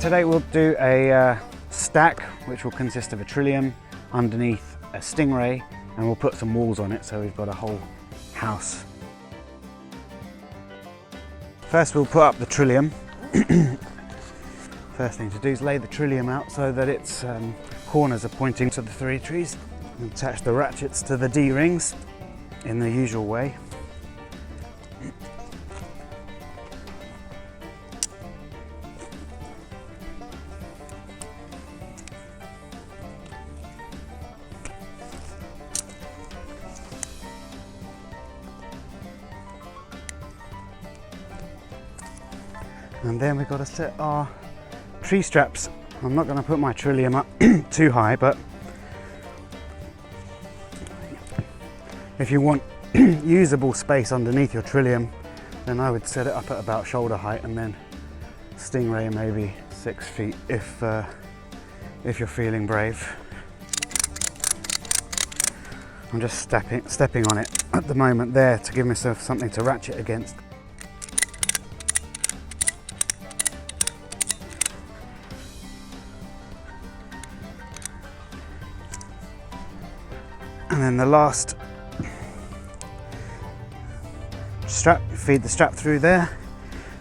today we'll do a stack which will consist of a Trillium, underneath a stingray, and we'll put some walls on it so we've got a whole house. First we'll put up the Trillium. First thing to do is lay the Trillium out so that its corners are pointing to the three trees. And attach the ratchets to the D-rings in the usual way. And then we've got to set our tree straps. I'm not going to put my Trillium up too high, but if you want usable space underneath your Trillium, then I would set it up at about shoulder height, and then stingray maybe 6 feet if you're feeling brave. I'm just stepping on it at the moment there to give myself something to ratchet against. And then the last strap, feed the strap through there,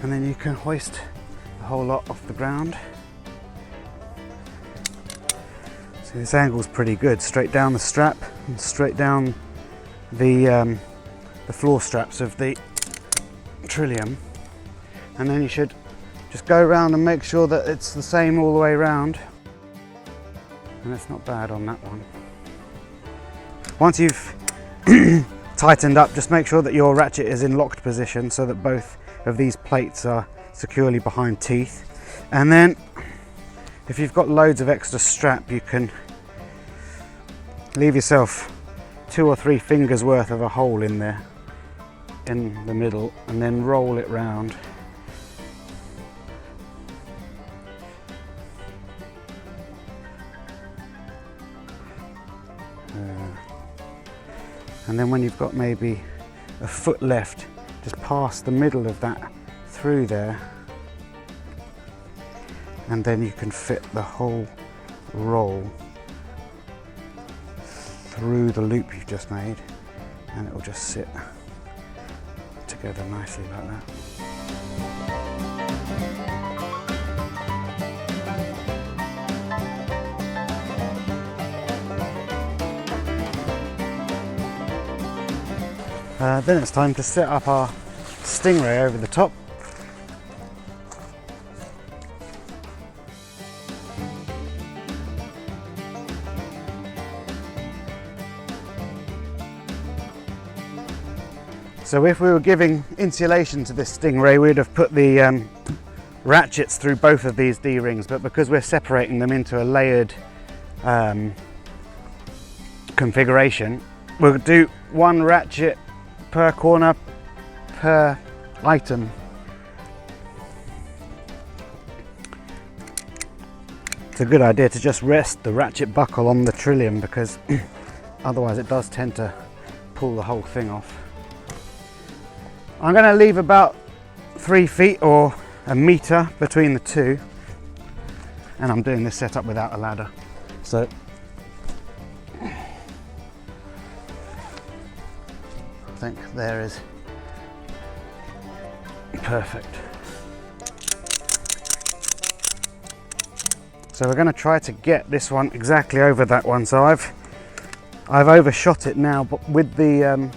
and then you can hoist the whole lot off the ground. So this angle's pretty good, straight down the strap and straight down the floor straps of the Trillium. And then you should just go around and make sure that it's the same all the way around. And it's not bad on that one. Once you've tightened up, just make sure that your ratchet is in locked position so that both of these plates are securely behind teeth. And then if you've got loads of extra strap, you can leave yourself 2 or 3 fingers worth of a hole in there in the middle, and then roll it round. And then when you've got maybe a foot left, just pass the middle of that through there, and then you can fit the whole roll through the loop you've just made, and it will just sit together nicely like that. Then it's time to set up our stingray over the top. So if we were giving insulation to this stingray, we'd have put the ratchets through both of these D-rings, but because we're separating them into a layered configuration, we'll do 1 ratchet per corner per item. It's a good idea to just rest the ratchet buckle on the Trillium, because otherwise it does tend to pull the whole thing off. I'm going to leave about 3 feet or a meter between the two, and I'm doing this setup without a ladder. So I think there is perfect. So we're going to try to get this one exactly over that one. So I've overshot it now, but with the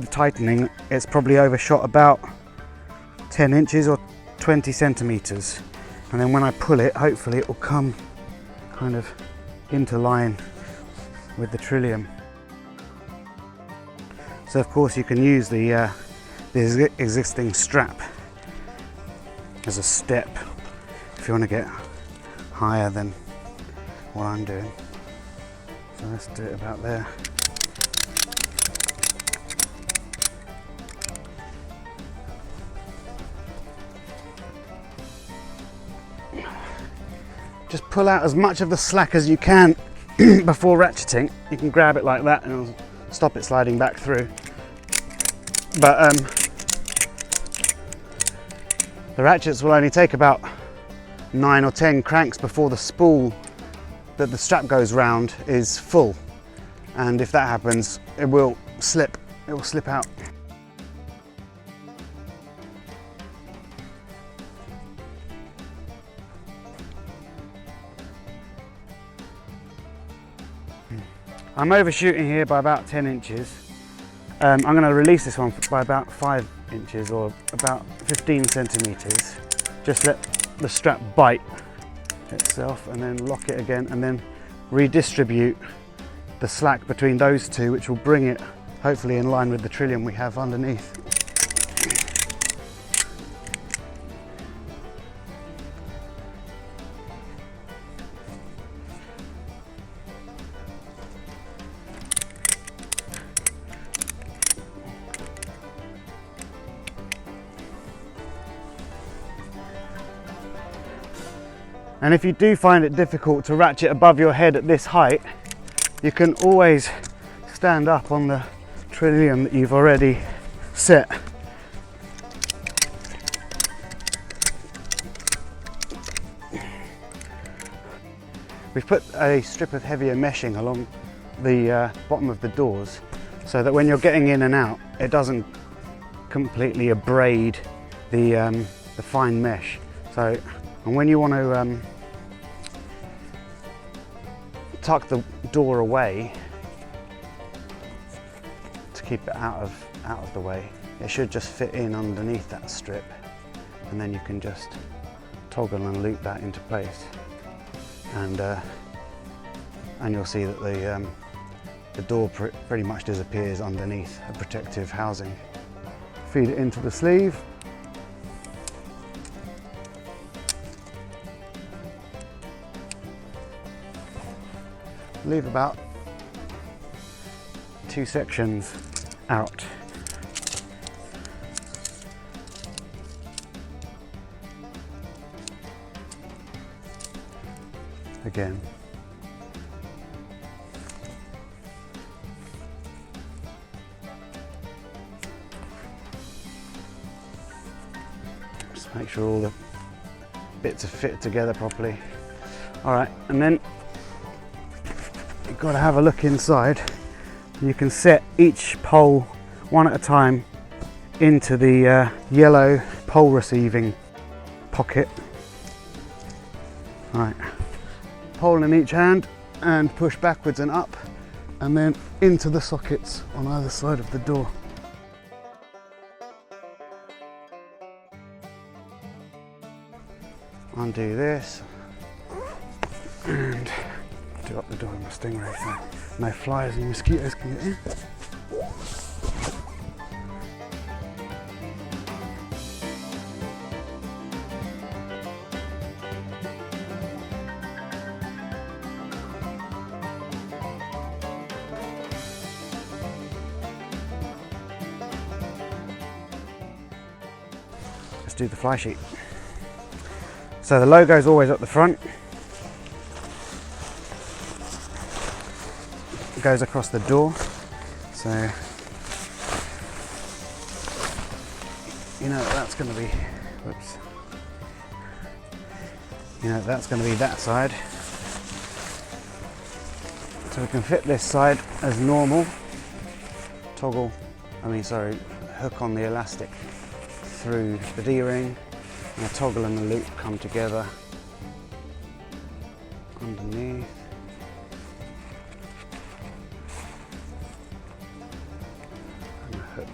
tightening, it's probably overshot about 10 inches or 20 centimeters. And then when I pull it, hopefully it will come kind of into line with the Trillium. So of course you can use the existing strap as a step if you want to get higher than what I'm doing. So let's do it about there. Just pull out as much of the slack as you can before ratcheting. You can grab it like that and it'll stop it sliding back through. But the ratchets will only take about 9 or 10 cranks before the spool that the strap goes round is full, and if that happens it will slip out. I'm overshooting here by about 10 inches. I'm going to release this one by about 5 inches or about 15 centimeters. Just let the strap bite itself and then lock it again, and then redistribute the slack between those two, which will bring it hopefully in line with the Trillium we have underneath. And if you do find it difficult to ratchet above your head at this height, you can always stand up on the Trillium that you've already set. We've put a strip of heavier meshing along the bottom of the doors so that when you're getting in and out, it doesn't completely abrade the fine mesh. So, and when you want to tuck the door away to keep it out of the way, it should just fit in underneath that strip, and then you can just toggle and loop that into place, and you'll see that the door pretty much disappears underneath a protective housing. Feed it into the sleeve. Leave about 2 sections out. Again. Just make sure all the bits are fit together properly. All right, and then you've got to have a look inside. You can set each pole one at a time into the yellow pole receiving pocket. Right, pole in each hand and push backwards and up, and then into the sockets on either side of the door. Undo this and do up the door with my stingray so no flies and mosquitoes can get in. Let's do the fly sheet. So the logo is always up the front. It goes across the door, so you know that's going to be, whoops, you know that's going to be that side. So we can fit this side as normal. Hook on the elastic through the D-ring, and the toggle and the loop come together underneath. And the hook.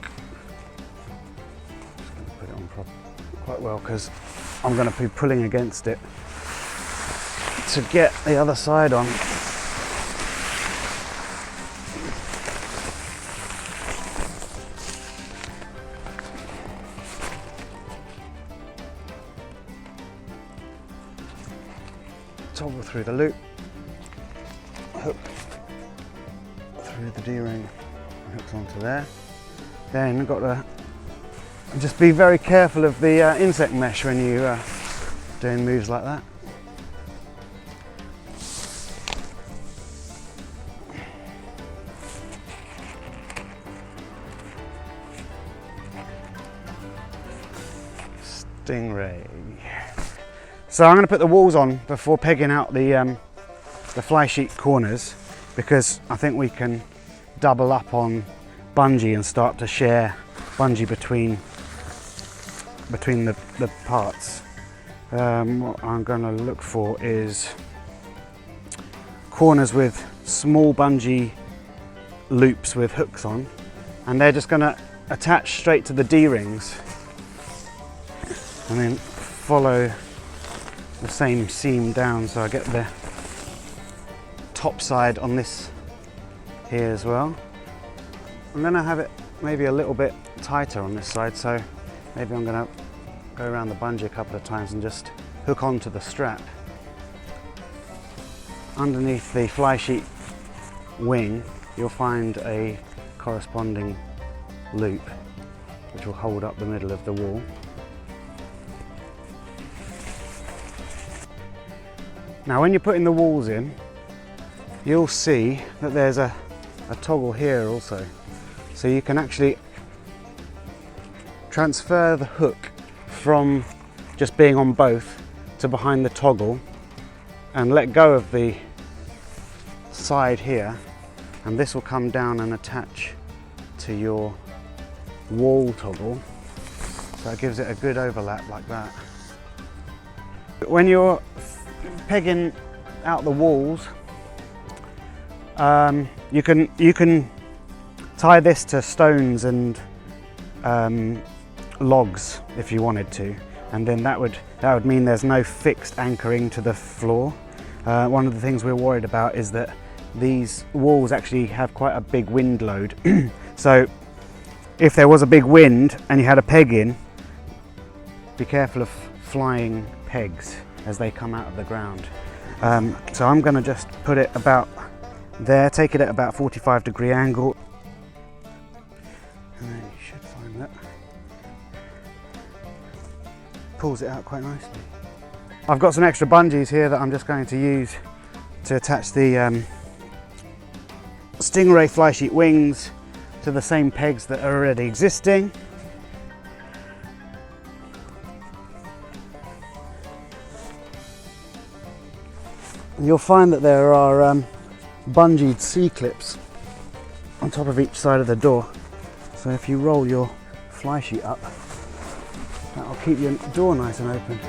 Just going to put it on quite well because I'm going to be pulling against it to get the other side on. Toggle through the loop, hook through the D-ring, hooks onto there. Then you've got to just be very careful of the insect mesh when you doing moves like that. Stingray. So I'm going to put the walls on before pegging out the fly sheet corners, because I think we can double up on bungee and start to share bungee between the parts. What I'm going to look for is corners with small bungee loops with hooks on, and they're just going to attach straight to the D-rings and then follow the same seam down, so I get the top side on this here as well. I'm going to have it maybe a little bit tighter on this side, so maybe I'm going to go around the bungee a couple of times and just hook onto the strap. Underneath the fly sheet wing you'll find a corresponding loop which will hold up the middle of the wall. Now when you're putting the walls in, you'll see that there's a toggle here also, so you can actually transfer the hook from just being on both to behind the toggle and let go of the side here, and this will come down and attach to your wall toggle, so it gives it a good overlap like that. When you're pegging out the walls, you can tie this to stones and logs if you wanted to, and then that would mean there's no fixed anchoring to the floor. One of the things we're worried about is that these walls actually have quite a big wind load. So if there was a big wind and you had a peg in, be careful of flying pegs as they come out of the ground. So I'm going to just put it about there, take it at about 45-degree angle, and then you should find that pulls it out quite nicely. I've got some extra bungees here that I'm just going to use to attach the Stingray fly sheet wings to the same pegs that are already existing. And you'll find that there are bungeed C-clips on top of each side of the door, so if you roll your fly sheet up, that will keep your door nice and open.